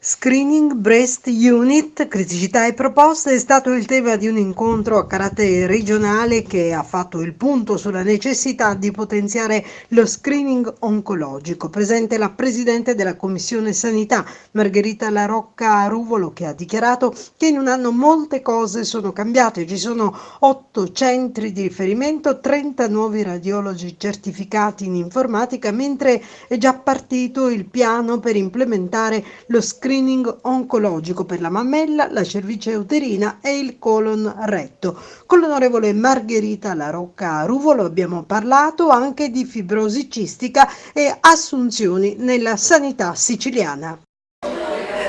Screening Breast Unit, criticità e proposte è stato il tema di un incontro a carattere regionale che ha fatto il punto sulla necessità di potenziare lo screening oncologico. Presente la Presidente della Commissione Sanità, Margherita La Rocca Ruvolo, che ha dichiarato che in un anno molte cose sono cambiate. Ci sono 8 centri di riferimento, 30 nuovi radiologi certificati in informatica, mentre è già partito il piano per implementare lo screening oncologico per la mammella, la cervice uterina e il colon retto. Con l'onorevole Margherita La Rocca Ruvolo abbiamo parlato anche di fibrosi cistica e assunzioni nella sanità siciliana.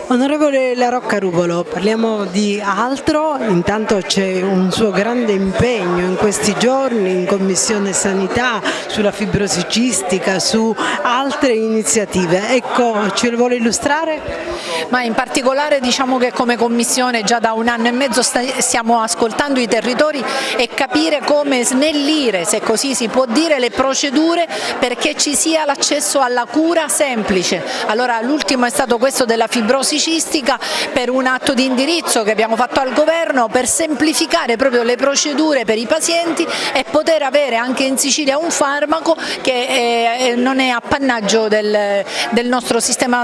Onorevole La Rocca Ruvolo, parliamo di altro. Intanto c'è un suo grande impegno in questi giorni in Commissione Sanità sulla fibrosi cistica, su altre iniziative. Ecco, ce le vuole illustrare? Ma in particolare diciamo che come Commissione già da un anno e mezzo stiamo ascoltando i territori e capire come snellire, se così si può dire, le procedure perché ci sia l'accesso alla cura semplice. Allora l'ultimo è stato questo della fibrosi cistica, per un atto di indirizzo che abbiamo fatto al Governo per semplificare proprio le procedure per i pazienti e poter avere anche in Sicilia un farmaco che non è appannaggio del nostro sistema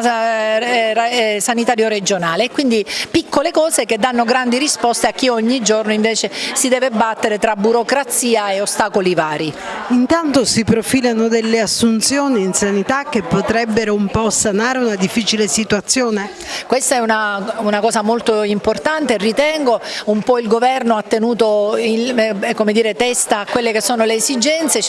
sanitario regionale, e quindi piccole cose che danno grandi risposte a chi ogni giorno invece si deve battere tra burocrazia e ostacoli vari. Intanto si profilano delle assunzioni in sanità che potrebbero un po' sanare una difficile situazione? Questa è una cosa molto importante, ritengo. Un po' il Governo ha tenuto testa a quelle che sono le esigenze,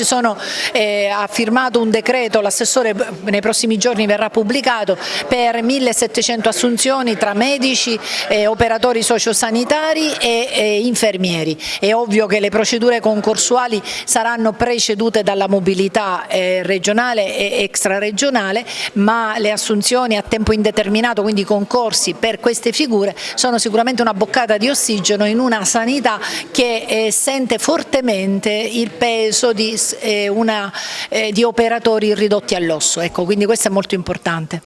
ha firmato un decreto, l'assessore nei prossimi giorni verrà pubblicato, per 1700 assunzioni tra medici, operatori sociosanitari e infermieri. È ovvio che le procedure concorsuali saranno precedute dalla mobilità regionale e extraregionale, ma le assunzioni a tempo indeterminato, quindi concorsi per queste figure, sono sicuramente una boccata di ossigeno in una sanità che sente fortemente il peso di operatori ridotti all'osso. Ecco, quindi questo è molto importante.